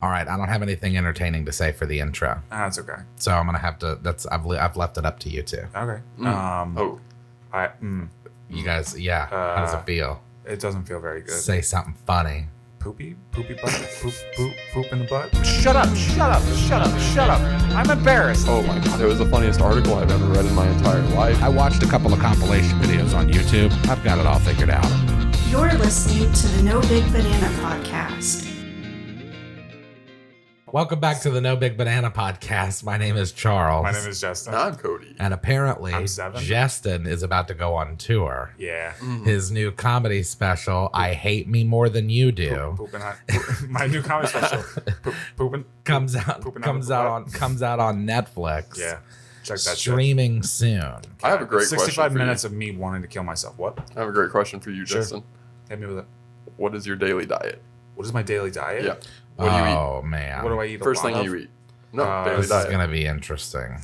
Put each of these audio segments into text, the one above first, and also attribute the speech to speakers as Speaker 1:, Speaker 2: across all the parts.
Speaker 1: All right, I don't have anything entertaining to say for the intro,
Speaker 2: That's okay.
Speaker 1: so I'm gonna have to. I've left it up to you two.
Speaker 2: Okay.
Speaker 1: You guys, yeah. How does it feel?
Speaker 2: It doesn't feel very good.
Speaker 1: Say something funny.
Speaker 2: Poopy butt, poop in the butt.
Speaker 3: Shut up. I'm embarrassed.
Speaker 4: Oh my god, it was the funniest article I've ever read in my entire life.
Speaker 1: I watched a couple of compilation videos on YouTube. I've got it all figured out.
Speaker 5: You're listening to the No Big Banana Podcast.
Speaker 1: Welcome back to the No Big Banana Podcast. My name is Charles.
Speaker 2: My name is Justin.
Speaker 4: I'm Cody.
Speaker 1: And apparently,
Speaker 2: I'm Seven.
Speaker 1: Justin is about to go on tour.
Speaker 2: Yeah.
Speaker 1: His new comedy special, I Hate Me More Than You Do,
Speaker 2: My new comedy special. Pooping.
Speaker 1: comes out
Speaker 2: Pooping
Speaker 1: on Netflix.
Speaker 2: Yeah. Check that shit.
Speaker 1: Streaming soon.
Speaker 4: I have a great
Speaker 2: 65
Speaker 4: question for
Speaker 2: minutes
Speaker 4: you.
Speaker 2: of me wanting to kill myself. What?
Speaker 4: I have a great question for you,
Speaker 2: Sure.
Speaker 4: Justin.
Speaker 2: Hit me with it.
Speaker 4: What is your daily diet?
Speaker 2: What is my daily diet?
Speaker 4: Yeah. What do you eat?
Speaker 1: Oh, man.
Speaker 2: What do I eat?
Speaker 4: First
Speaker 2: a lot
Speaker 4: thing
Speaker 2: of?
Speaker 4: you eat. No, daily
Speaker 1: This is
Speaker 4: diet.
Speaker 1: going to be interesting.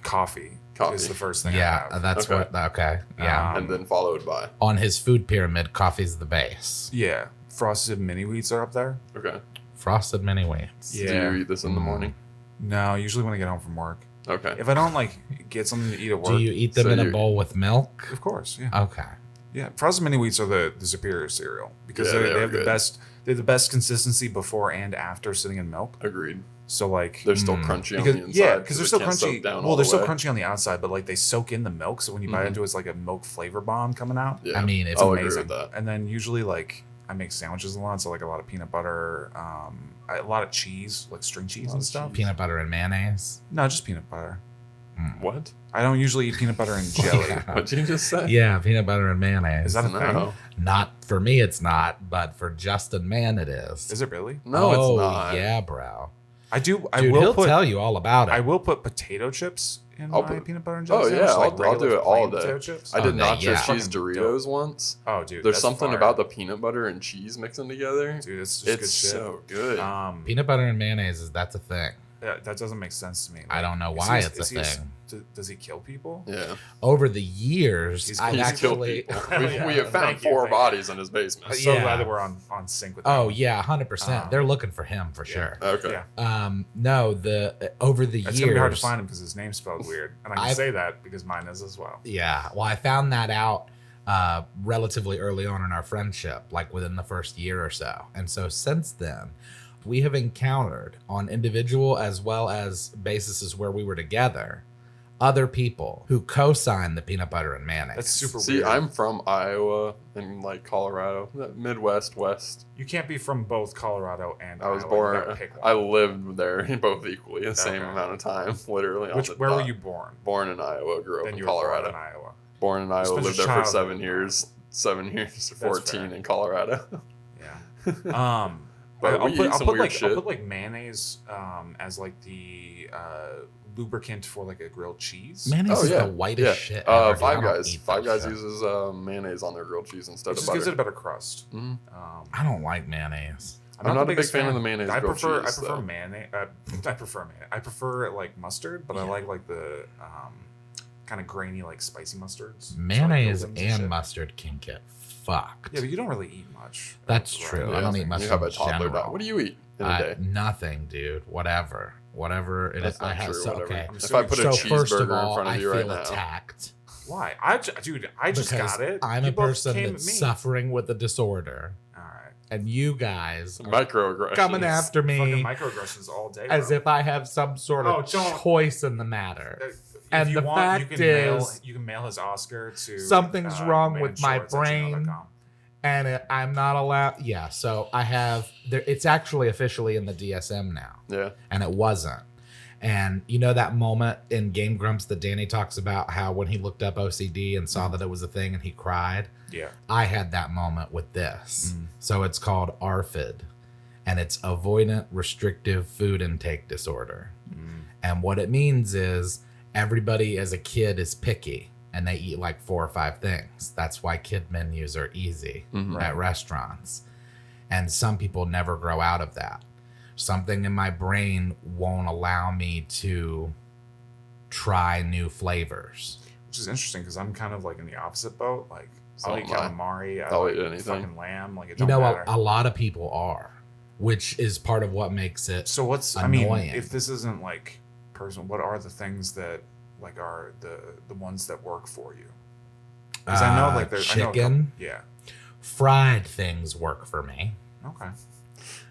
Speaker 2: Coffee.
Speaker 4: Coffee.
Speaker 2: Is the first thing I
Speaker 1: Yeah,
Speaker 2: have.
Speaker 1: that's
Speaker 4: Okay.
Speaker 1: okay. Yeah.
Speaker 4: And then followed by.
Speaker 1: On his food pyramid, coffee's the base.
Speaker 2: Yeah. Frosted mini wheats are up there.
Speaker 4: Okay.
Speaker 1: Frosted mini wheats.
Speaker 2: Yeah.
Speaker 4: Do you eat this in the morning?
Speaker 2: No, usually when I get home from work.
Speaker 4: Okay.
Speaker 2: If I don't get something to eat at work.
Speaker 1: Do you eat them
Speaker 4: So
Speaker 1: in a
Speaker 4: you-
Speaker 1: bowl with milk?
Speaker 2: Of course, yeah.
Speaker 1: Okay.
Speaker 2: Yeah, frosted mini wheats are the superior cereal because
Speaker 4: Yeah,
Speaker 2: they
Speaker 4: they are
Speaker 2: have the
Speaker 4: good.
Speaker 2: best. They have the best consistency before and after sitting in milk.
Speaker 4: Agreed.
Speaker 2: So like,
Speaker 4: They're still crunchy on
Speaker 2: because
Speaker 4: the inside.
Speaker 2: because they're
Speaker 4: it
Speaker 2: still
Speaker 4: can't soak
Speaker 2: crunchy.
Speaker 4: down
Speaker 2: Well,
Speaker 4: all
Speaker 2: they're
Speaker 4: the
Speaker 2: still
Speaker 4: way.
Speaker 2: crunchy on the outside, but like they soak in the milk. So when you bite into it, it's like a milk flavor bomb coming out.
Speaker 4: Yeah.
Speaker 1: I mean, it's
Speaker 4: I'll agree
Speaker 2: Amazing.
Speaker 4: with that.
Speaker 2: And then usually like I make sandwiches a lot, so like a lot of peanut butter, a lot of cheese, like string cheese and stuff.
Speaker 1: Peanut butter and mayonnaise.
Speaker 2: No, just peanut butter.
Speaker 4: What?
Speaker 2: I don't usually eat peanut butter and jelly.
Speaker 4: What'd you just say?
Speaker 1: Yeah, peanut butter and mayonnaise.
Speaker 2: Is that a
Speaker 4: No.
Speaker 2: thing?
Speaker 1: Not for me, it's not, but for Justin Mann, it is.
Speaker 2: Is it really?
Speaker 4: No,
Speaker 1: oh,
Speaker 4: it's not.
Speaker 1: yeah, bro.
Speaker 2: I do.
Speaker 1: Dude,
Speaker 2: I will
Speaker 1: he'll
Speaker 2: put.
Speaker 1: tell you all about it.
Speaker 2: I will put potato chips in
Speaker 4: I'll
Speaker 2: my
Speaker 4: put-
Speaker 2: peanut butter and jelly
Speaker 4: Oh,
Speaker 2: sandwich,
Speaker 4: yeah.
Speaker 2: like
Speaker 4: I'll
Speaker 2: regular
Speaker 4: do it all
Speaker 2: plain
Speaker 4: day.
Speaker 2: potato chips.
Speaker 4: I did
Speaker 1: Oh,
Speaker 4: nacho
Speaker 1: yeah.
Speaker 4: cheese
Speaker 2: Fucking
Speaker 4: Doritos once.
Speaker 2: Oh, dude,
Speaker 4: There's
Speaker 2: that's
Speaker 4: something
Speaker 2: fire.
Speaker 4: about the peanut butter and cheese mixing together.
Speaker 2: Dude, it's just
Speaker 4: It's
Speaker 2: good shit.
Speaker 4: so good.
Speaker 1: Peanut butter and mayonnaise, that's a thing.
Speaker 2: That doesn't make sense to me.
Speaker 1: I don't know
Speaker 2: is
Speaker 1: why
Speaker 2: he-
Speaker 1: it's a
Speaker 2: is he
Speaker 1: thing.
Speaker 2: Does he kill people?
Speaker 4: Yeah.
Speaker 1: Over the years,
Speaker 2: He's
Speaker 1: I've
Speaker 2: killed
Speaker 1: actually...
Speaker 4: killed people.
Speaker 2: Hell
Speaker 4: we,
Speaker 2: yeah.
Speaker 4: we have found
Speaker 2: Thank you,
Speaker 4: four
Speaker 2: thank you.
Speaker 4: bodies in his basement.
Speaker 2: I'm so
Speaker 1: Yeah.
Speaker 2: glad that we're on sync with that.
Speaker 1: Oh,
Speaker 2: one.
Speaker 1: yeah, 100%. They're looking for him for sure.
Speaker 4: Okay.
Speaker 2: Yeah.
Speaker 1: No, over the
Speaker 2: It's
Speaker 1: years...
Speaker 2: gonna be hard to find him because his name's spelled weird, and I can
Speaker 1: I've-
Speaker 2: say that because mine is as well.
Speaker 1: Yeah, well, I found that out relatively early on in our friendship, like within the first year or so. And so since then, we have encountered on individual as well as bases where we were together, other people who co-sign the peanut butter and mayonnaise.
Speaker 2: That's super
Speaker 4: See,
Speaker 2: weird.
Speaker 4: I'm from Iowa and like Colorado, Midwest, West.
Speaker 2: You can't be from both Colorado and
Speaker 4: I was
Speaker 2: Iowa. You
Speaker 4: born.
Speaker 2: gotta pick one.
Speaker 4: I lived there both equally the same
Speaker 2: Okay.
Speaker 4: amount of time, literally. on the
Speaker 2: Where were
Speaker 4: dot.
Speaker 2: you born?
Speaker 4: Born in Iowa, grew up
Speaker 2: Then
Speaker 4: in
Speaker 2: you were born
Speaker 4: Colorado.
Speaker 2: in Iowa.
Speaker 4: Born in Iowa,
Speaker 2: spent
Speaker 4: lived
Speaker 2: your
Speaker 4: there for
Speaker 2: childhood
Speaker 4: 7
Speaker 2: in
Speaker 4: years. 7 years, 14
Speaker 2: fair.
Speaker 4: in Colorado.
Speaker 2: Yeah.
Speaker 4: But we eat some weird shit.
Speaker 2: I'll put like mayonnaise as like the lubricant for like a grilled cheese.
Speaker 1: Mayonnaise
Speaker 4: Oh
Speaker 1: is
Speaker 4: yeah,
Speaker 1: the whitest
Speaker 4: yeah.
Speaker 1: shit ever. dude. I
Speaker 4: Five
Speaker 1: don't
Speaker 4: Guys.
Speaker 1: eat
Speaker 4: Five
Speaker 1: that
Speaker 4: Guys
Speaker 1: shit.
Speaker 4: uses mayonnaise on their grilled cheese instead
Speaker 2: It
Speaker 4: of
Speaker 2: just
Speaker 4: butter.
Speaker 2: gives it a better crust.
Speaker 4: Mhm.
Speaker 1: I don't like mayonnaise.
Speaker 4: I'm not a big
Speaker 2: biggest
Speaker 4: fan of the mayonnaise
Speaker 2: I
Speaker 4: grilled
Speaker 2: prefer
Speaker 4: cheese, though.
Speaker 2: mayonnaise. I prefer mayonnaise. I prefer like mustard, but I like the kind of grainy like spicy mustards. So, like,
Speaker 1: Mayonnaise
Speaker 2: Gildan's
Speaker 1: and
Speaker 2: shit.
Speaker 1: mustard can get fucked.
Speaker 2: Yeah, but you don't really eat much.
Speaker 1: That's
Speaker 2: Right.
Speaker 1: true.
Speaker 4: Yeah,
Speaker 1: I don't eat
Speaker 4: you
Speaker 1: mustard
Speaker 4: have a
Speaker 1: in
Speaker 4: toddler
Speaker 1: general.
Speaker 4: dog. What do you eat in a day?
Speaker 1: Nothing, dude. Whatever it
Speaker 4: That's
Speaker 1: is. I
Speaker 4: not
Speaker 1: have
Speaker 4: true,
Speaker 1: so
Speaker 4: whatever.
Speaker 1: okay.
Speaker 4: If I put a
Speaker 1: So
Speaker 4: cheeseburger
Speaker 1: first of
Speaker 4: in
Speaker 1: all,
Speaker 4: front of
Speaker 1: I
Speaker 4: you
Speaker 1: feel
Speaker 4: right now,
Speaker 1: attacked
Speaker 2: Why? Dude, I just
Speaker 1: because
Speaker 2: got it.
Speaker 1: I'm
Speaker 2: You
Speaker 1: a
Speaker 2: both
Speaker 1: person
Speaker 2: came
Speaker 1: that's
Speaker 2: at me.
Speaker 1: suffering with a disorder,
Speaker 2: All right.
Speaker 1: and you guys are
Speaker 4: microaggressions.
Speaker 1: coming after
Speaker 2: Fucking
Speaker 1: me
Speaker 2: microaggressions all day.
Speaker 1: as
Speaker 2: bro.
Speaker 1: if I have some sort of
Speaker 2: don't-
Speaker 1: choice in the matter.
Speaker 2: If
Speaker 1: And
Speaker 2: you
Speaker 1: the
Speaker 2: want,
Speaker 1: fact
Speaker 2: you can mail,
Speaker 1: is,
Speaker 2: you can mail his Oscar to
Speaker 1: something's wrong with my
Speaker 2: manshorts@gmail.com.
Speaker 1: brain. And I'm not allowed. Yeah, so I have. It's actually officially in the DSM now,
Speaker 4: Yeah.
Speaker 1: and it wasn't. And you know that moment in Game Grumps that Danny talks about how when he looked up OCD and saw that it was a thing and he cried?
Speaker 2: Yeah.
Speaker 1: I had that moment with this. So it's called ARFID, and it's Avoidant Restrictive Food Intake Disorder. And what it means is everybody as a kid is picky and they eat like 4 or 5 things. That's why kid menus are easy at restaurants. And some people never grow out of that. Something in my brain won't allow me to try new flavors.
Speaker 2: Which is interesting because I'm kind of like in the opposite boat. Like,
Speaker 4: So
Speaker 2: I'll eat
Speaker 4: am I.
Speaker 2: calamari.
Speaker 4: I'll
Speaker 2: like
Speaker 4: eat anything.
Speaker 2: fucking lamb. Like, it
Speaker 1: You
Speaker 2: don't
Speaker 1: know,
Speaker 2: matter.
Speaker 1: a lot of people are. which is part of what makes it
Speaker 2: So what's
Speaker 1: annoying.
Speaker 2: if this isn't like personal, what are the things that like are the ones that work for you? Because I know like there's
Speaker 1: chicken.
Speaker 2: Yeah.
Speaker 1: Fried things work for me.
Speaker 2: Okay.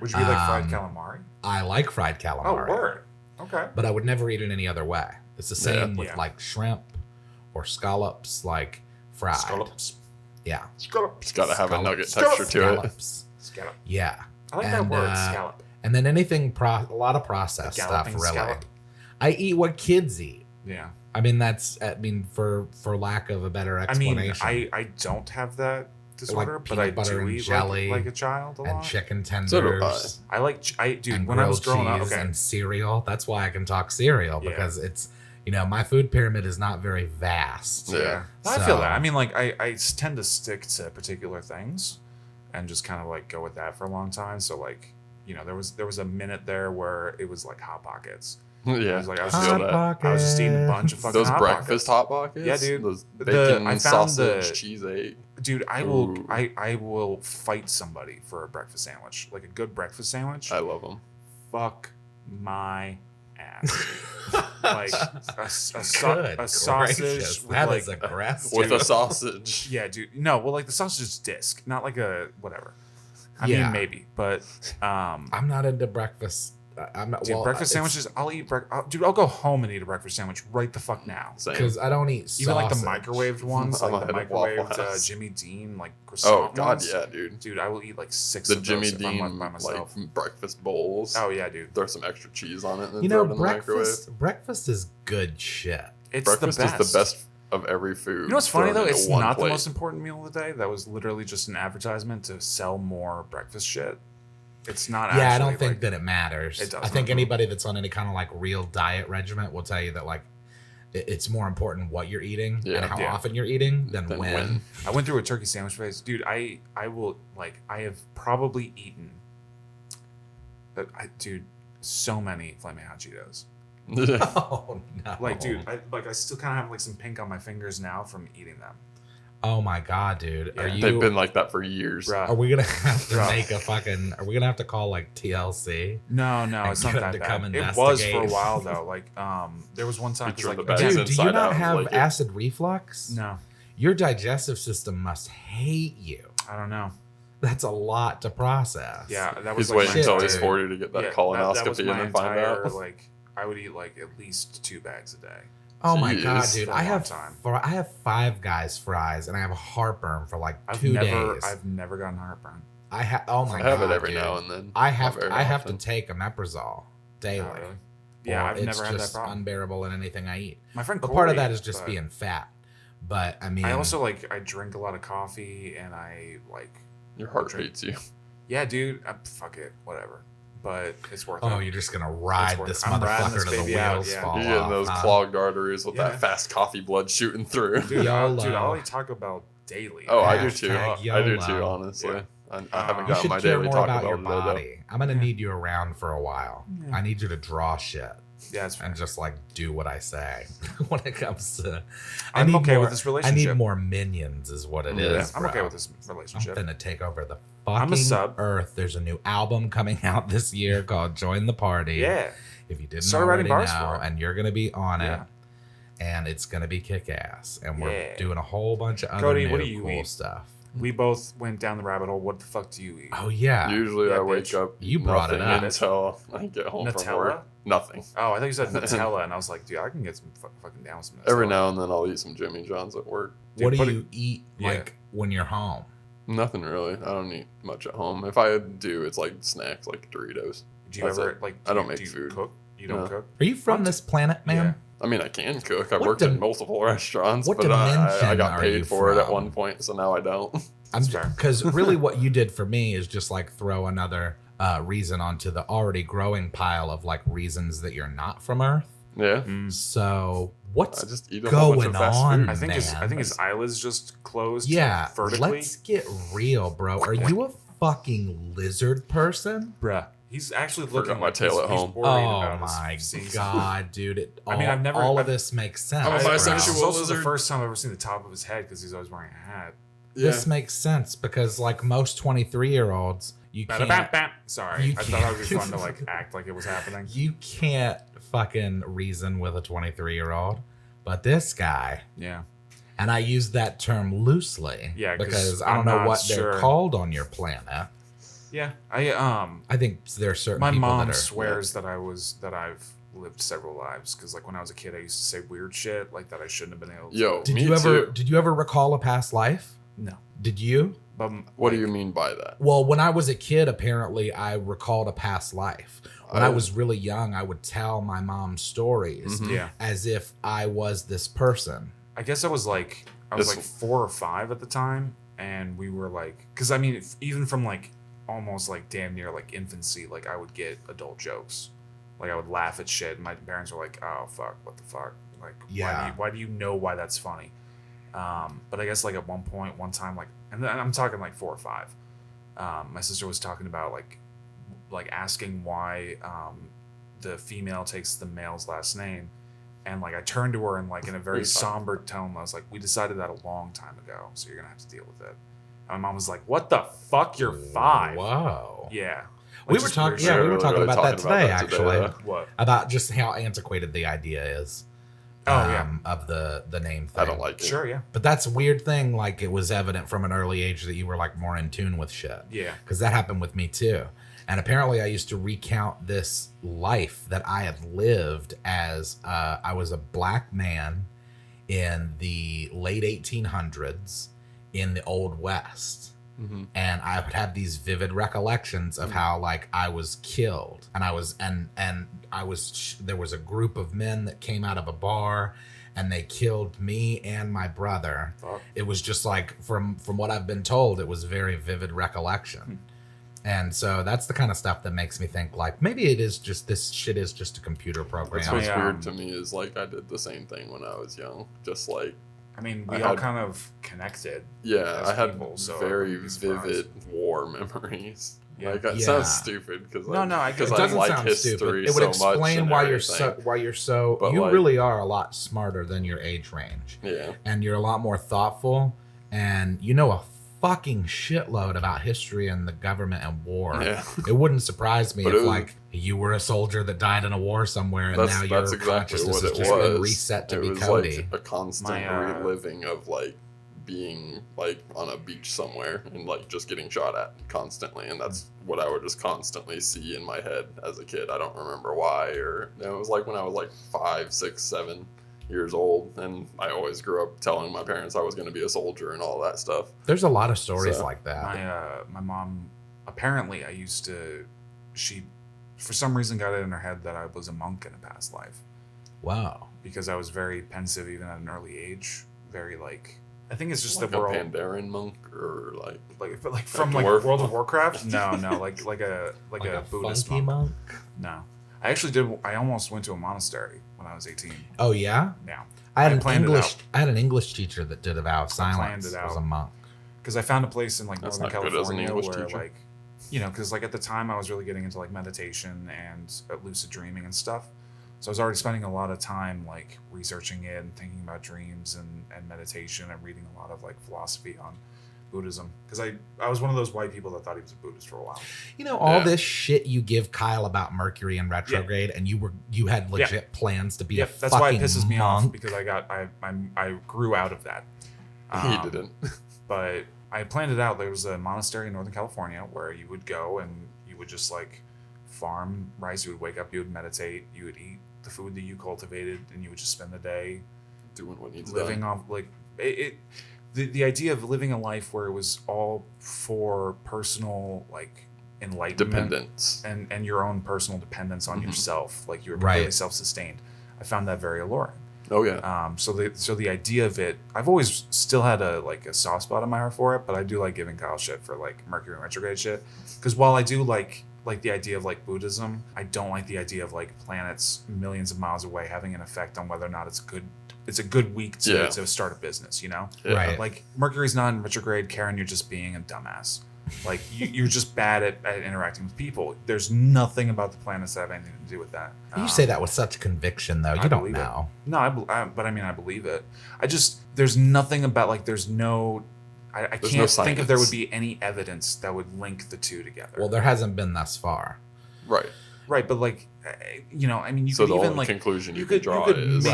Speaker 2: Would you be like fried calamari?
Speaker 1: I like fried
Speaker 2: Oh,
Speaker 1: calamari.
Speaker 2: word. Okay.
Speaker 1: But I would never eat it any other way. It's the same with
Speaker 2: Yeah.
Speaker 1: like shrimp or scallops, like fried.
Speaker 2: Scallops.
Speaker 1: Yeah.
Speaker 2: Scallops.
Speaker 4: It's got to have a nugget
Speaker 2: Scallop.
Speaker 4: texture to it.
Speaker 1: Scallops.
Speaker 2: Scallop.
Speaker 1: Yeah.
Speaker 2: I like that word, scallop.
Speaker 1: And then anything, a lot of processed
Speaker 2: A
Speaker 1: stuff,
Speaker 2: galloping
Speaker 1: really.
Speaker 2: scallop.
Speaker 1: I eat what kids eat.
Speaker 2: Yeah.
Speaker 1: I mean, for lack of a better
Speaker 2: I mean,
Speaker 1: explanation.
Speaker 2: I don't have that disorder,
Speaker 1: Like
Speaker 2: but I
Speaker 1: peanut butter
Speaker 2: do
Speaker 1: and
Speaker 2: eat
Speaker 1: jelly
Speaker 2: like a child a
Speaker 1: and
Speaker 2: lot.
Speaker 1: chicken tenders.
Speaker 4: So do
Speaker 2: Dude,
Speaker 1: and
Speaker 2: when I was
Speaker 1: grilled
Speaker 2: growing up,
Speaker 1: cheese
Speaker 2: okay.
Speaker 1: and cereal. That's why I can talk cereal,
Speaker 2: Yeah.
Speaker 1: because it's, my food pyramid is not very vast.
Speaker 4: Yeah.
Speaker 2: I feel
Speaker 1: So-
Speaker 2: that. I mean, like I tend to stick to particular things, and just kind of like go with that for a long time. So like, there was a minute there where it was like Hot Pockets. I
Speaker 4: Yeah.
Speaker 2: was like, I was,
Speaker 1: Hot
Speaker 2: just,
Speaker 1: Pocket.
Speaker 2: I was just eating a bunch of fucking
Speaker 4: Those
Speaker 2: Hot
Speaker 4: breakfast
Speaker 2: Pockets.
Speaker 4: Hot Pockets?
Speaker 2: Yeah, dude.
Speaker 4: Those
Speaker 2: The-
Speaker 4: bacon,
Speaker 2: I found
Speaker 4: sausage,
Speaker 2: the-
Speaker 4: cheese egg.
Speaker 2: Dude, I
Speaker 4: Ooh.
Speaker 2: will fight somebody for a breakfast sandwich, like a good breakfast sandwich.
Speaker 4: I love them.
Speaker 2: Fuck my ass. Like a
Speaker 1: Good
Speaker 2: sausage
Speaker 1: gracious,
Speaker 2: with
Speaker 1: that
Speaker 2: like
Speaker 1: is aggressive.
Speaker 4: With a sausage.
Speaker 2: yeah, dude. No, well, like the sausage disc, not like a whatever. I
Speaker 1: Yeah.
Speaker 2: mean, maybe, but
Speaker 1: I'm not into breakfast. I'm not.
Speaker 2: dude, breakfast sandwiches. I'll eat dude. I'll go home and eat a breakfast sandwich right the fuck now.
Speaker 4: Same.
Speaker 1: because I don't eat sausage.
Speaker 2: Even like the microwaved ones,
Speaker 4: I'm
Speaker 2: like the
Speaker 4: ahead of Waffle
Speaker 2: microwaved
Speaker 4: House.
Speaker 2: Jimmy Dean, like croissant
Speaker 4: Oh, God,
Speaker 2: ones.
Speaker 4: yeah, dude.
Speaker 2: Dude, I will eat like 6
Speaker 4: The
Speaker 2: of
Speaker 4: Jimmy
Speaker 2: those if I'm
Speaker 4: Dean
Speaker 2: by myself.
Speaker 4: like breakfast bowls.
Speaker 2: Oh yeah, dude.
Speaker 4: Throw some extra cheese on it and then throw it in the
Speaker 1: Breakfast is good shit.
Speaker 2: It's
Speaker 4: microwave. Breakfast
Speaker 2: the
Speaker 4: is the best of every food.
Speaker 2: You know what's funny
Speaker 4: thrown
Speaker 2: though?
Speaker 4: into
Speaker 2: It's
Speaker 4: one
Speaker 2: not
Speaker 4: plate.
Speaker 2: the most important meal of the day. That was literally just an advertisement to sell more breakfast shit. It's not.
Speaker 1: Yeah, I
Speaker 2: actually,
Speaker 1: don't think
Speaker 2: like,
Speaker 1: that it matters.
Speaker 2: It doesn't.
Speaker 1: I think anybody that's on any kind of like real diet regimen will tell you that like it's more important what you're eating
Speaker 4: Yeah.
Speaker 1: and how
Speaker 2: Yeah.
Speaker 1: often you're eating than
Speaker 4: Then
Speaker 1: when.
Speaker 2: I went through a turkey sandwich phase, dude. I will like. I have probably eaten. Dude, so many Flaming Hot Cheetos.
Speaker 1: Oh no!
Speaker 2: Like, dude, I still kind of have like some pink on my fingers now from eating them.
Speaker 1: Oh my god, dude!
Speaker 2: Yeah.
Speaker 1: Are you?
Speaker 4: They've been like that for years.
Speaker 2: Bruh.
Speaker 1: Are we gonna have to
Speaker 2: Bruh.
Speaker 1: make a fucking? Are we gonna have to call like TLC?
Speaker 2: No,
Speaker 1: And
Speaker 2: it's not
Speaker 1: get
Speaker 2: that
Speaker 1: them to
Speaker 2: bad.
Speaker 1: come
Speaker 2: It was for a
Speaker 1: investigate.
Speaker 2: while though. Like, there was one time
Speaker 4: Picture
Speaker 2: like
Speaker 4: the bags
Speaker 1: Dude, do
Speaker 4: inside
Speaker 1: you
Speaker 4: out
Speaker 1: not
Speaker 4: is
Speaker 1: have
Speaker 4: like it.
Speaker 1: acid reflux?
Speaker 2: no,
Speaker 1: Your digestive system must hate you.
Speaker 2: I don't know.
Speaker 1: That's a lot to process.
Speaker 2: Yeah, that was
Speaker 4: He's
Speaker 2: like
Speaker 4: waiting
Speaker 2: my
Speaker 1: shit,
Speaker 4: until he's
Speaker 1: dude.
Speaker 4: 40 to get that
Speaker 2: yeah,
Speaker 4: colonoscopy
Speaker 2: that was
Speaker 4: and
Speaker 2: my
Speaker 4: then find
Speaker 2: entire,
Speaker 4: out.
Speaker 2: Like, I would eat like at least 2 bags a day.
Speaker 1: Oh my
Speaker 4: Jeez.
Speaker 1: god, dude!
Speaker 2: For a
Speaker 1: I
Speaker 2: long
Speaker 1: have
Speaker 2: time.
Speaker 1: I have Five Guys fries, and I have a heartburn for like
Speaker 2: I've
Speaker 1: 2
Speaker 2: never
Speaker 1: days.
Speaker 2: I've never gotten heartburn.
Speaker 1: I have. Oh my
Speaker 4: I
Speaker 1: god,
Speaker 4: have it every
Speaker 1: dude.
Speaker 4: now and then.
Speaker 1: I
Speaker 4: Not
Speaker 1: have
Speaker 4: very
Speaker 1: to
Speaker 4: often.
Speaker 1: take omeprazole daily.
Speaker 2: Oh, really? Yeah,
Speaker 1: or
Speaker 2: I've
Speaker 1: it's
Speaker 2: never had that
Speaker 1: just
Speaker 2: problem.
Speaker 1: unbearable in anything I eat.
Speaker 2: My friend
Speaker 1: But
Speaker 2: Corey,
Speaker 1: part of that is just
Speaker 2: but
Speaker 1: being fat. But I mean,
Speaker 2: I also like I drink a lot of coffee and I like
Speaker 4: Your heart
Speaker 2: drink-
Speaker 4: hates you.
Speaker 2: yeah, dude. Fuck it, whatever. But it's worth it.
Speaker 1: oh, you're just gonna ride
Speaker 2: worth
Speaker 1: this
Speaker 2: it. I'm riding
Speaker 1: motherfucker
Speaker 2: this
Speaker 1: to the
Speaker 2: baby out,
Speaker 1: wheels
Speaker 2: yeah.
Speaker 1: fall
Speaker 4: You're getting
Speaker 1: off,
Speaker 4: those
Speaker 1: huh?
Speaker 4: clogged arteries with
Speaker 2: Yeah.
Speaker 4: that fast coffee blood shooting through.
Speaker 2: Dude,
Speaker 1: YOLO.
Speaker 2: I'll eat Taco Bell daily.
Speaker 4: Oh, I do too.
Speaker 1: Hashtag
Speaker 4: I do too,
Speaker 1: YOLO.
Speaker 4: honestly.
Speaker 2: Yeah.
Speaker 4: I haven't
Speaker 2: You
Speaker 1: You
Speaker 4: gotten
Speaker 1: should
Speaker 4: my
Speaker 1: care
Speaker 4: daily
Speaker 1: more
Speaker 4: Taco
Speaker 1: about
Speaker 4: Bell
Speaker 1: your
Speaker 4: today, though.
Speaker 1: body. I'm gonna
Speaker 2: Yeah.
Speaker 1: need you around for a while.
Speaker 2: Yeah.
Speaker 1: I need you to draw shit
Speaker 2: Yeah, it's fine.
Speaker 1: and just like do what I say when it comes to. I
Speaker 2: I'm
Speaker 1: need
Speaker 2: okay
Speaker 1: more-
Speaker 2: with this
Speaker 1: I
Speaker 2: relationship.
Speaker 1: need more minions, is what it is.
Speaker 4: Yeah.
Speaker 2: I'm okay
Speaker 1: bro.
Speaker 2: with this
Speaker 1: I'm
Speaker 2: relationship.
Speaker 1: gonna take over the
Speaker 2: I'm a
Speaker 1: fucking
Speaker 2: sub.
Speaker 1: earth. There's a new album coming out this year called "Join the Party."
Speaker 2: Yeah.
Speaker 1: If you didn't
Speaker 2: Started writing
Speaker 1: already
Speaker 2: bars
Speaker 1: know,
Speaker 2: for it.
Speaker 1: and you're gonna be on
Speaker 2: Yeah.
Speaker 1: it, and it's gonna be kick ass. And we're
Speaker 2: Yeah.
Speaker 1: doing a whole bunch of other
Speaker 2: Cody,
Speaker 1: new
Speaker 2: what do you
Speaker 1: cool
Speaker 2: eat?
Speaker 1: stuff.
Speaker 2: We both went down the rabbit hole. What the fuck do you eat?
Speaker 1: Oh yeah,
Speaker 4: Usually
Speaker 2: Yeah,
Speaker 4: I wake
Speaker 2: bitch.
Speaker 4: up.
Speaker 1: You brought it
Speaker 4: nothing
Speaker 1: up.
Speaker 4: until I get home from
Speaker 2: Nutella?
Speaker 4: work. Nothing.
Speaker 2: Oh, I thought you said Nutella, and I was like, dude, I can get some fucking down with some Nutella.
Speaker 4: Every now and then I'll eat some Jimmy John's at work.
Speaker 1: what do
Speaker 2: put
Speaker 1: you eat
Speaker 2: Yeah.
Speaker 1: like when you're home?
Speaker 4: Nothing really. I don't eat much at home. If I do, it's like snacks, like Doritos.
Speaker 2: Do you
Speaker 4: That's
Speaker 2: ever
Speaker 4: it.
Speaker 2: like?
Speaker 4: I don't
Speaker 2: do
Speaker 4: make
Speaker 2: you
Speaker 4: food.
Speaker 2: Cook? You don't
Speaker 4: No.
Speaker 2: cook?
Speaker 1: Are you from
Speaker 2: I'm
Speaker 1: this planet, man?
Speaker 2: Yeah.
Speaker 4: I mean, I can cook. I've
Speaker 1: What
Speaker 4: worked
Speaker 1: dim-
Speaker 4: in multiple restaurants,
Speaker 1: what
Speaker 4: but I
Speaker 1: dimension
Speaker 4: got
Speaker 1: are you
Speaker 4: paid for it at
Speaker 1: from?
Speaker 4: one point, so now I don't.
Speaker 2: That's fair.
Speaker 1: Because really, what you did for me is just like throw another reason onto the already growing pile of like reasons that you're not from Earth.
Speaker 4: Yeah.
Speaker 1: So what's
Speaker 4: I just eat a whole bunch
Speaker 1: going
Speaker 4: of fast
Speaker 1: on?
Speaker 4: food.
Speaker 2: I think his
Speaker 1: man.
Speaker 2: eyelids just closed.
Speaker 1: Yeah,
Speaker 2: vertically.
Speaker 1: let's get real, bro. Are you a fucking lizard person?
Speaker 2: Bruh. He's actually
Speaker 4: Forgot
Speaker 2: looking
Speaker 4: my
Speaker 2: like
Speaker 4: tail at
Speaker 2: he's
Speaker 4: home.
Speaker 2: worried
Speaker 1: Oh
Speaker 2: about
Speaker 1: my
Speaker 2: his seeing
Speaker 1: god, dude!
Speaker 2: I mean, I've never-
Speaker 1: all of
Speaker 2: I've-
Speaker 1: this makes sense.
Speaker 4: I'm a
Speaker 1: bro.
Speaker 4: bisexual
Speaker 2: This is also
Speaker 4: lizard.
Speaker 2: the first time I've ever seen the top of his head because he's always wearing a hat.
Speaker 4: Yeah.
Speaker 1: This makes sense because, like most 23-year-olds, You
Speaker 2: Ba-da-bam,
Speaker 1: can't.
Speaker 2: bam. Sorry,
Speaker 1: you
Speaker 2: I thought that would be
Speaker 1: can't-
Speaker 2: fun to like act like it was happening.
Speaker 1: You can't fucking reason with a 23-year-old, but this guy,
Speaker 2: Yeah.
Speaker 1: and I use that term loosely,
Speaker 2: Yeah, 'cause
Speaker 1: because I
Speaker 2: I'm
Speaker 1: don't know
Speaker 2: not
Speaker 1: what
Speaker 2: sure.
Speaker 1: they're called on your planet.
Speaker 2: Yeah.
Speaker 1: I think there are certain
Speaker 2: My
Speaker 1: people
Speaker 2: mom
Speaker 1: that are.
Speaker 2: swears that I've lived several lives because like when I was a kid I used to say weird shit like that I shouldn't have been able to.
Speaker 4: Yo,
Speaker 1: Did
Speaker 4: me
Speaker 1: you ever?
Speaker 4: too.
Speaker 1: Did you ever recall a past life?
Speaker 2: No.
Speaker 1: Did you?
Speaker 2: But
Speaker 4: What do you mean by that?
Speaker 1: Well, when I was a kid, apparently I recalled a past life. When I
Speaker 4: I-
Speaker 1: was really young, I would tell my mom stories
Speaker 2: Yeah.
Speaker 1: as if I was this person.
Speaker 2: I guess I was like
Speaker 4: This-
Speaker 2: 4 or 5 at the time, and we were like, because I mean, even from like almost like damn near like infancy, like I would get adult jokes, like I would laugh at shit. And my parents were like, "Oh fuck, what the fuck? Like,
Speaker 1: Yeah.
Speaker 2: why do you know why that's funny?" But I guess like at one time, like, and then I'm talking like 4 or 5. My sister was talking about like asking why the female takes the male's last name. And like I turned to her and like in a very somber tone, I was like, "We decided that a long time ago, so you're gonna have to deal with it." And my mom was like, "What the fuck? You're 5."
Speaker 1: Whoa.
Speaker 2: Yeah.
Speaker 1: We
Speaker 2: Like,
Speaker 1: were
Speaker 2: just
Speaker 1: talking.
Speaker 2: weird
Speaker 1: Yeah,
Speaker 2: shit.
Speaker 1: we were talking about that today, actually.
Speaker 2: What?
Speaker 1: About just how antiquated the idea is.
Speaker 2: Oh, yeah.
Speaker 1: Of the name thing.
Speaker 4: I don't like it.
Speaker 2: Sure, yeah.
Speaker 1: But that's a weird thing. Like it was evident from an early age that you were like more in tune with shit.
Speaker 2: Yeah.
Speaker 1: Because that happened with me too. And apparently I used to recount this life that I had lived as I was a black man in the late 1800s in the Old West.
Speaker 4: Mm-hmm.
Speaker 1: And I would have these vivid recollections of how like I was killed, and there was a group of men that came out of a bar and they killed me and my brother.
Speaker 2: Fuck.
Speaker 1: It was just like from what I've been told, it was very vivid recollection. And so that's the kind of stuff that makes me think like maybe it is just this shit is just a computer program.
Speaker 4: That's what's
Speaker 2: Yeah.
Speaker 4: weird to me is like I did the same thing when I was young. Just like
Speaker 2: I mean, we
Speaker 4: I
Speaker 2: all
Speaker 4: had-
Speaker 2: kind of connected.
Speaker 4: yeah,
Speaker 2: as
Speaker 4: I had
Speaker 2: people, so I
Speaker 4: very
Speaker 2: wouldn't be surprised.
Speaker 4: vivid war memories.
Speaker 2: Yeah.
Speaker 4: Like it
Speaker 1: Yeah.
Speaker 4: sounds stupid because
Speaker 2: No, no, I get
Speaker 4: because
Speaker 2: it.
Speaker 1: It
Speaker 4: I
Speaker 1: doesn't
Speaker 4: like
Speaker 1: sound
Speaker 4: history
Speaker 1: stupid. It would
Speaker 4: so much.
Speaker 1: explain
Speaker 4: and
Speaker 1: why
Speaker 4: everything.
Speaker 1: you're so
Speaker 4: But,
Speaker 1: you
Speaker 4: like-
Speaker 1: really are a lot smarter than your age range.
Speaker 4: Yeah,
Speaker 1: And you're a lot more thoughtful, and you know a fucking shitload about history and the government and war.
Speaker 4: yeah.
Speaker 1: It wouldn't surprise me
Speaker 4: But
Speaker 1: if
Speaker 4: it was-
Speaker 1: like you were a soldier that died in a war somewhere and now your
Speaker 4: That's exactly
Speaker 1: consciousness
Speaker 4: what
Speaker 1: has
Speaker 4: it
Speaker 1: just been
Speaker 4: was.
Speaker 1: reset to
Speaker 4: it
Speaker 1: be
Speaker 4: was
Speaker 1: Cody.
Speaker 4: like a constant
Speaker 2: My,
Speaker 4: reliving of like being like on a beach somewhere and like just getting shot at constantly, and that's what I would just constantly see in my head as a kid. I don't remember why, or it was like when I was like 5, 6, 7 years old, and I always grew up telling my parents I was going to be a soldier and all that stuff.
Speaker 1: There's a lot of stories
Speaker 4: So,
Speaker 1: like that.
Speaker 2: My mom apparently she for some reason got it in her head that I was a monk in a past life
Speaker 1: Wow.
Speaker 2: because I was very pensive even at an early age. Very like I think it's just
Speaker 4: Like
Speaker 2: that
Speaker 4: a
Speaker 2: we're all
Speaker 4: Pandaren monk or like
Speaker 2: like from like
Speaker 4: dwarf?
Speaker 2: World of Warcraft. No, like a Buddhist
Speaker 1: funky monk.
Speaker 2: No, I actually did. I almost went to a monastery when I was 18.
Speaker 1: Oh yeah?
Speaker 2: Yeah,
Speaker 1: I had
Speaker 2: planned it out.
Speaker 1: I had an English teacher that did a vow of
Speaker 2: planned
Speaker 1: silence
Speaker 2: it
Speaker 1: as
Speaker 2: out.
Speaker 1: a monk.
Speaker 2: because I found a place in like
Speaker 4: That's
Speaker 2: Northern
Speaker 4: not good as an
Speaker 2: California
Speaker 4: English
Speaker 2: where
Speaker 4: teacher.
Speaker 2: like, you know, because like at the time I was really getting into like meditation and lucid dreaming and stuff. So I was already spending a lot of time like researching it and thinking about dreams and meditation and reading a lot of like philosophy on Buddhism because I was one of those white people that thought he was a Buddhist for a while.
Speaker 1: You know all
Speaker 4: Yeah.
Speaker 1: this shit you give Kyle about Mercury and retrograde, and you had legit plans to be a
Speaker 2: Yep, that's
Speaker 1: fucking
Speaker 2: why it pisses me off
Speaker 1: monk?
Speaker 2: because I grew out of that.
Speaker 4: he didn't.
Speaker 2: But I planned it out. There was a monastery in Northern California where you would go and you would just like farm rice. You would wake up, you would meditate, you would eat the food that you cultivated, and you would just spend the day
Speaker 4: Doing what needs
Speaker 2: living
Speaker 4: done.
Speaker 2: off like the idea of living a life where it was all for personal like enlightenment
Speaker 4: Dependence.
Speaker 2: and your own personal dependence on
Speaker 4: Mhm.
Speaker 2: yourself, like you were
Speaker 1: Right.
Speaker 2: completely self-sustained. I found that very alluring.
Speaker 4: Oh yeah.
Speaker 2: So the idea of it, I've always still had a soft spot in my heart for it, but I do like giving Kyle shit for like Mercury retrograde shit. Because while I do like the idea of like Buddhism, I don't like the idea of like planets millions of miles away having an effect on whether or not it's a good week to start a business. You know,
Speaker 4: Yeah.
Speaker 1: Right.
Speaker 2: like Mercury's not in retrograde. Karen, you're just being a dumbass. Like you're just bad at interacting with people. There's nothing about the planets that have anything to do with that.
Speaker 1: You say that with such conviction, though.
Speaker 2: I
Speaker 1: You don't
Speaker 2: believe it.
Speaker 1: know.
Speaker 2: No, but I mean, I believe it. There's nothing about like, there's no, I
Speaker 4: There's
Speaker 2: can't
Speaker 4: no
Speaker 2: think if there would
Speaker 4: science.
Speaker 2: be any evidence that would link the two together.
Speaker 1: Well, there hasn't been thus far.
Speaker 4: Right.
Speaker 2: Right, but like, you know, I mean, you
Speaker 4: So
Speaker 2: could
Speaker 4: the
Speaker 2: even
Speaker 4: only
Speaker 2: like
Speaker 4: conclusion you could draw is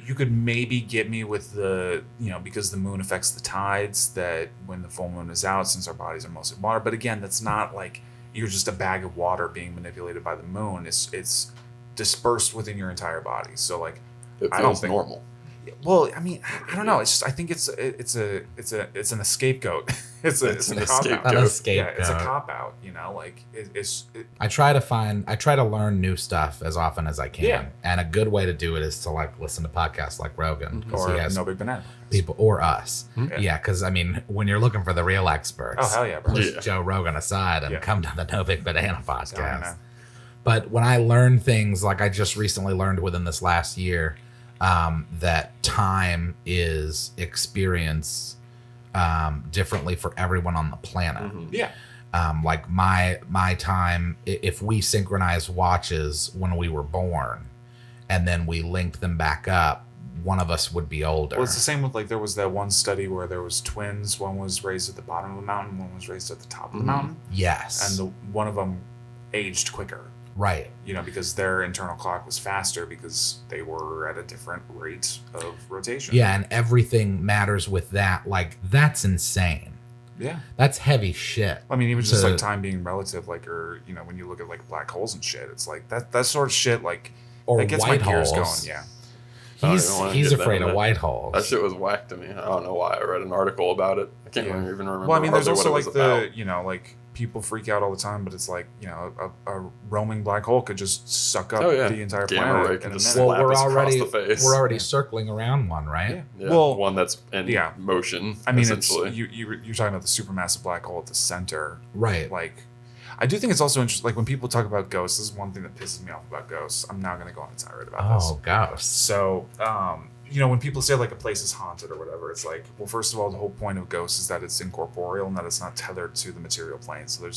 Speaker 2: you could maybe get me with the, you know, because the moon affects the tides, that when the full moon is out, since our bodies are mostly water. But again, that's not like you're just a bag of water being manipulated by the moon. It's dispersed within your entire body. So like,
Speaker 4: it
Speaker 2: I don't
Speaker 4: feels
Speaker 2: think-
Speaker 4: normal.
Speaker 2: well, I mean, I don't know. It's just, I think it's an scapegoat. it's
Speaker 4: It's
Speaker 2: a
Speaker 4: an
Speaker 2: cop out.
Speaker 4: scapegoat.
Speaker 1: An
Speaker 2: Yeah,
Speaker 1: scapegoat.
Speaker 2: it's a cop out. You know, like
Speaker 1: I try to learn new stuff as often as I can.
Speaker 2: Yeah.
Speaker 1: And a good way to do it is to like listen to podcasts like Rogan. 'cause
Speaker 2: or
Speaker 1: he has
Speaker 2: no big banana.
Speaker 1: people or us.
Speaker 2: Yeah.
Speaker 1: Yeah, because I mean, when you're looking for the real experts,
Speaker 2: Oh hell yeah, bro.
Speaker 1: push
Speaker 4: Yeah.
Speaker 1: Joe Rogan aside and
Speaker 2: Yeah.
Speaker 1: come to the No Big Banana
Speaker 2: Oh,
Speaker 1: podcast.
Speaker 2: man.
Speaker 1: But when I learn things like I just recently learned within this last year, that time is experienced differently for everyone on the planet.
Speaker 4: Mhm.
Speaker 2: Yeah.
Speaker 1: Like my time, if we synchronized watches when we were born, and then we linked them back up, one of us would be older.
Speaker 2: Well, it's the same with like there was that one study where there was twins. One was raised at the bottom of the mountain. One was raised at the top of the
Speaker 4: Mhm.
Speaker 2: mountain,
Speaker 1: Yes.
Speaker 2: and one of them aged quicker.
Speaker 1: Right.
Speaker 2: You know, because their internal clock was faster because they were at a different rate of rotation.
Speaker 1: Yeah, and everything matters with that. Like, that's insane.
Speaker 2: Yeah.
Speaker 1: That's heavy shit.
Speaker 2: I mean, even just
Speaker 1: To-
Speaker 2: like time being relative, like, or you know, when you look at like black holes and shit, it's like that sort of shit. Like,
Speaker 1: Or
Speaker 2: that gets
Speaker 1: white
Speaker 2: my gears
Speaker 1: holes.
Speaker 2: going. Yeah.
Speaker 1: He's
Speaker 4: I don't wanna
Speaker 1: he's
Speaker 4: get
Speaker 1: afraid
Speaker 4: down
Speaker 1: of
Speaker 4: that.
Speaker 1: white holes.
Speaker 4: That shit was whack to me. I don't know why. I read an article about it. I can't
Speaker 2: Yeah.
Speaker 4: even remember.
Speaker 2: Well, I mean, there's
Speaker 4: hardly
Speaker 2: also
Speaker 4: what it
Speaker 2: like
Speaker 4: was about.
Speaker 2: the, you know, like people freak out all the time, but it's like, you know, a roaming black hole could just suck up
Speaker 4: Oh, yeah.
Speaker 2: the entire
Speaker 4: Gamma
Speaker 2: planet
Speaker 4: ray
Speaker 2: in
Speaker 4: can
Speaker 2: a
Speaker 4: just
Speaker 2: minute.
Speaker 1: well,
Speaker 4: slap
Speaker 1: we're
Speaker 4: us across
Speaker 1: already
Speaker 4: the face.
Speaker 1: we're circling around one, right?
Speaker 2: Yeah.
Speaker 4: Yeah,
Speaker 2: Well,
Speaker 4: one that's in
Speaker 2: yeah.
Speaker 4: motion.
Speaker 2: I mean, it's
Speaker 4: essentially.
Speaker 2: you're talking about the supermassive black hole at the center.
Speaker 1: Right.
Speaker 2: Like, I do think it's also interesting. Like when people talk about ghosts, this is one thing that pisses me off about ghosts. I'm now going to go on a tirade about this.
Speaker 1: Oh, ghosts.
Speaker 2: So, you know, when people say like a place is haunted or whatever, it's like, well, first of all, the whole point of ghosts is that it's incorporeal and that it's not tethered to the material plane. So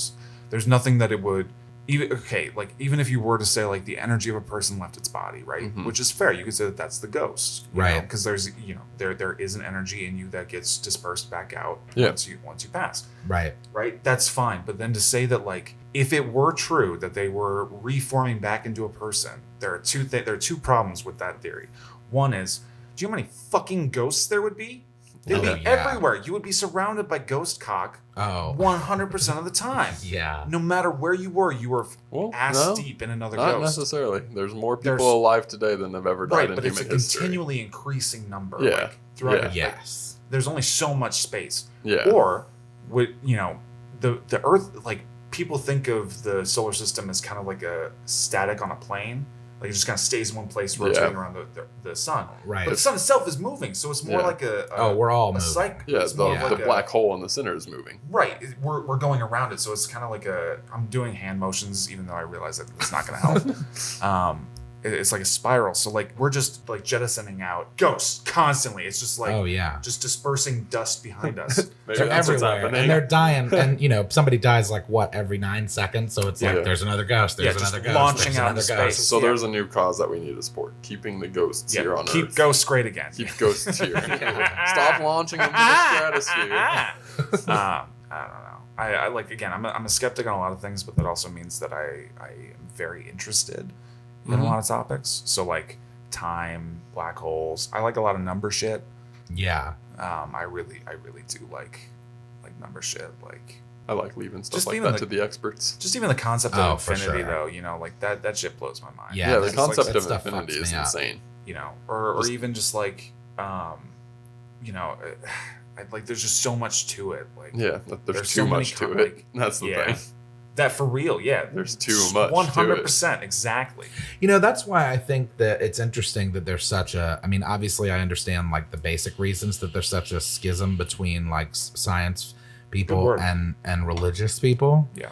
Speaker 2: there's nothing that it would even if you were to say like the energy of a person left its body, right?
Speaker 4: Mhm.
Speaker 2: Which is fair. You could say that that's the ghost,
Speaker 1: Right.
Speaker 2: Because there's, you know, there is an energy in you that gets dispersed back out
Speaker 4: Yeah.
Speaker 2: once you pass.
Speaker 1: Right.
Speaker 2: Right? That's fine. But then to say that like if it were true that they were reforming back into a person, there are two problems with that theory. One is, do you know how many fucking ghosts there would be? They'd
Speaker 1: Oh,
Speaker 2: be
Speaker 1: yeah.
Speaker 2: everywhere. You would be surrounded by ghost cock
Speaker 1: Oh.
Speaker 2: 100% of the time.
Speaker 1: Yeah.
Speaker 2: No matter where you were
Speaker 4: well,
Speaker 2: ass
Speaker 4: no,
Speaker 2: deep in another
Speaker 4: not
Speaker 2: ghost.
Speaker 4: necessarily. There's more people
Speaker 2: There's-
Speaker 4: alive today than have ever died
Speaker 2: Right,
Speaker 4: in
Speaker 2: but it's
Speaker 4: human
Speaker 2: a
Speaker 4: history.
Speaker 2: continually increasing number.
Speaker 4: Yeah.
Speaker 2: Like, throughout
Speaker 4: Yeah.
Speaker 2: it.
Speaker 1: Yes.
Speaker 2: There's only so much space.
Speaker 4: Yeah.
Speaker 2: Or, with you know, the Earth, like people think of the solar system as kind of like a static on a plane. Like it just kind of stays in one place, rotating
Speaker 4: Yeah.
Speaker 2: around the sun.
Speaker 1: Right.
Speaker 2: But the sun itself is moving, so it's more
Speaker 4: Yeah.
Speaker 2: like a
Speaker 1: Oh, we're all
Speaker 2: a
Speaker 1: moving.
Speaker 2: cycle.
Speaker 4: Yeah,
Speaker 2: It's more of
Speaker 4: the
Speaker 2: like a-
Speaker 4: black hole in the center is moving.
Speaker 2: Right, we're going around it, so it's kind of like I'm doing hand motions, even though I realize that it's not going to help. It's like a spiral. So like we're just like jettisoning out ghosts constantly. It's just like
Speaker 1: Oh, yeah.
Speaker 2: just dispersing dust behind us.
Speaker 4: Maybe
Speaker 1: They're
Speaker 4: that's what's
Speaker 1: everywhere,
Speaker 4: happening.
Speaker 1: and they're dying. And you know, somebody dies like what every 9 seconds. So it's
Speaker 4: Yeah.
Speaker 1: like there's another ghost. There's
Speaker 2: Yeah, just
Speaker 1: another ghost.
Speaker 2: launching
Speaker 1: there's
Speaker 2: out
Speaker 1: another
Speaker 2: into
Speaker 1: ghost.
Speaker 2: space.
Speaker 4: So
Speaker 2: Yeah.
Speaker 4: there's a new cause that we need to support: keeping the ghosts here on
Speaker 2: keep
Speaker 4: Earth.
Speaker 2: ghosts great again.
Speaker 4: Keep ghosts here. Stop launching them to the stratosphere.
Speaker 2: I don't know. I like again. I'm a skeptic on a lot of things, but that also means that I am very interested in a
Speaker 4: Mhm.
Speaker 2: lot of topics. So like time, black holes. I like a lot of number shit.
Speaker 1: Yeah.
Speaker 2: I really do like number shit. Like
Speaker 4: I like leaving stuff
Speaker 2: Just
Speaker 4: like
Speaker 2: even
Speaker 4: that
Speaker 2: the-
Speaker 4: to the experts.
Speaker 2: just even the concept
Speaker 1: Oh,
Speaker 2: of
Speaker 1: for
Speaker 2: infinity,
Speaker 1: sure.
Speaker 2: though. You know, like that shit blows my mind.
Speaker 1: Yeah,
Speaker 4: Yeah, the
Speaker 1: that's just like-
Speaker 4: concept
Speaker 1: that
Speaker 4: of
Speaker 1: stuff
Speaker 4: infinity
Speaker 1: fucks
Speaker 4: is
Speaker 1: me up.
Speaker 4: insane.
Speaker 2: You know, or
Speaker 4: Just-
Speaker 2: even just like, you know, like there's just so much to it. Like
Speaker 4: Yeah, there's
Speaker 2: There's
Speaker 4: too
Speaker 2: so many
Speaker 4: much to
Speaker 2: con-
Speaker 4: it.
Speaker 2: like,
Speaker 4: That's the
Speaker 2: yeah.
Speaker 4: thing.
Speaker 2: that for real. Yeah,
Speaker 4: There's too much to it.
Speaker 2: 100% exactly.
Speaker 1: You know, that's why I think that it's interesting that there's such a, I mean, obviously I understand like the basic reasons that there's such a schism between like science
Speaker 2: Good
Speaker 1: people
Speaker 2: word.
Speaker 1: and religious people.
Speaker 2: Yeah.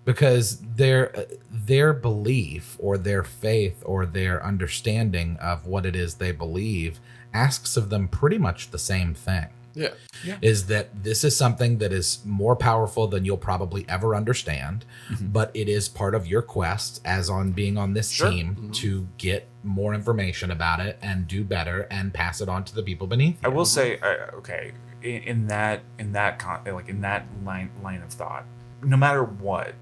Speaker 1: Because their belief or their faith or their understanding of what it is they believe asks of them pretty much the same thing.
Speaker 4: Yeah.
Speaker 1: Is that this is something that is more powerful than you'll probably ever understand, but it is part of your quest as on being on this
Speaker 2: Sure.
Speaker 1: team to get more information about it and do better and pass it on to the people beneath you.
Speaker 2: I will say, okay, in that line of thought, no matter what,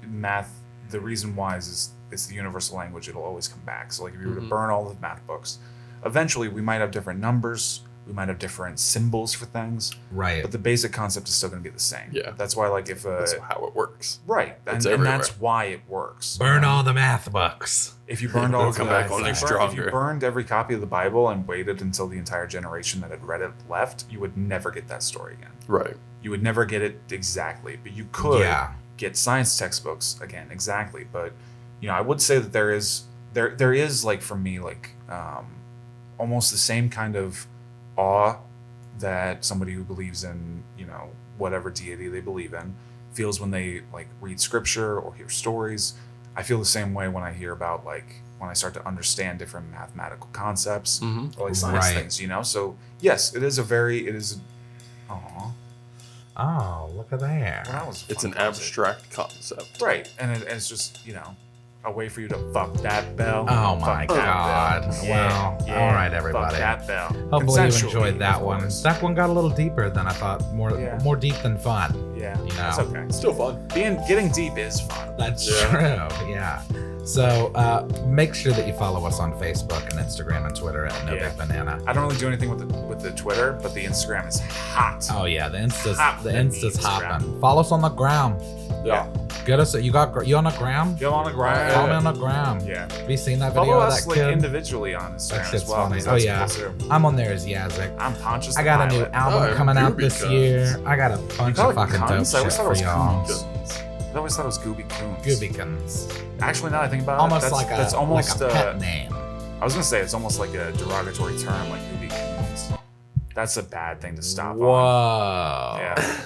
Speaker 2: math, the reason why is it's the universal language. It'll always come back. So like if you were to burn all the math books, eventually we might have different numbers, we might have different symbols for things,
Speaker 1: Right.
Speaker 2: but the basic concept is still going to be the same.
Speaker 4: Yeah.
Speaker 2: That's why like if
Speaker 4: That's how it works.
Speaker 2: right, and that's why it works.
Speaker 1: Burn all the math books.
Speaker 2: If you burned all
Speaker 4: It'll
Speaker 2: of
Speaker 4: come
Speaker 2: the,
Speaker 4: back only
Speaker 2: if you
Speaker 4: stronger.
Speaker 2: burned every copy of the Bible and waited until the entire generation that had read it left, you would never get that story again.
Speaker 4: Right.
Speaker 2: You would never get it exactly, but you could
Speaker 1: Yeah.
Speaker 2: get science textbooks again exactly. But I would say that there is like for me like almost the same kind of awe that somebody who believes in whatever deity they believe in feels when they like read scripture or hear stories. I feel the same way when I hear about like when I start to understand different mathematical concepts or like science
Speaker 1: Right.
Speaker 2: things. So yes, it is. Aw,
Speaker 1: Oh, look at that.
Speaker 2: well, that was a
Speaker 4: It's
Speaker 2: fun
Speaker 4: an
Speaker 2: concept.
Speaker 4: abstract concept.
Speaker 2: Right, and it's just a way for you to fuck that bell.
Speaker 1: Oh
Speaker 2: fuck
Speaker 1: my
Speaker 2: that
Speaker 1: God.
Speaker 2: bell.
Speaker 1: Well, all right, everybody.
Speaker 2: Fuck that bell.
Speaker 1: Hopefully you
Speaker 2: Consensually,
Speaker 1: enjoyed that
Speaker 2: of
Speaker 1: one.
Speaker 2: course.
Speaker 1: That one got a little deeper than I thought. More deep than fun.
Speaker 2: Yeah,
Speaker 1: You
Speaker 2: that's
Speaker 1: know.
Speaker 2: okay.
Speaker 4: Still fun.
Speaker 2: Getting deep is fun.
Speaker 1: That's
Speaker 4: Yeah.
Speaker 1: true. Yeah. So make sure that you follow us on Facebook and Instagram and Twitter at No
Speaker 2: Yeah.
Speaker 1: Big Banana.
Speaker 2: I don't really do anything with the Twitter, but the Instagram is hot.
Speaker 1: Oh yeah, the Insta's
Speaker 2: Hoppin' Instagram.
Speaker 1: hopping. Follow us on the gram.
Speaker 4: Yeah.
Speaker 1: Get us. You on the gram?
Speaker 2: Get on the
Speaker 1: Follow me
Speaker 2: ground.
Speaker 1: on the gram.
Speaker 2: Yeah.
Speaker 1: Have you seen that video
Speaker 2: Follow
Speaker 1: of
Speaker 2: us
Speaker 1: that
Speaker 2: like
Speaker 1: kid?
Speaker 2: individually on Instagram
Speaker 1: That
Speaker 2: as
Speaker 1: shit's
Speaker 2: well.
Speaker 1: funny.
Speaker 2: 'Cause
Speaker 1: Oh
Speaker 2: that's
Speaker 1: yeah,
Speaker 2: cool too.
Speaker 1: I'm on there as Yahzick.
Speaker 2: I'm Pontius.
Speaker 1: I
Speaker 2: the
Speaker 1: got a new
Speaker 2: Pilot.
Speaker 1: album
Speaker 4: Oh,
Speaker 1: coming out
Speaker 4: Gooby
Speaker 1: this
Speaker 4: Coons.
Speaker 1: year. I got a bunch
Speaker 2: call
Speaker 1: of
Speaker 2: it
Speaker 1: fucking dope
Speaker 2: Coons? I always
Speaker 1: shit
Speaker 2: thought it
Speaker 1: for
Speaker 2: was
Speaker 1: y'all.
Speaker 4: Coons.
Speaker 2: I always thought it was Gooby Coons.
Speaker 1: Goobykins.
Speaker 2: Actually, now that I think about
Speaker 1: Almost
Speaker 2: it,
Speaker 1: like
Speaker 2: that's
Speaker 1: a
Speaker 2: almost
Speaker 1: like a pet name.
Speaker 2: I was gonna say it's almost like a derogatory term, like Gooby Coons. That's a bad thing to stop
Speaker 1: Whoa.
Speaker 2: on. Yeah.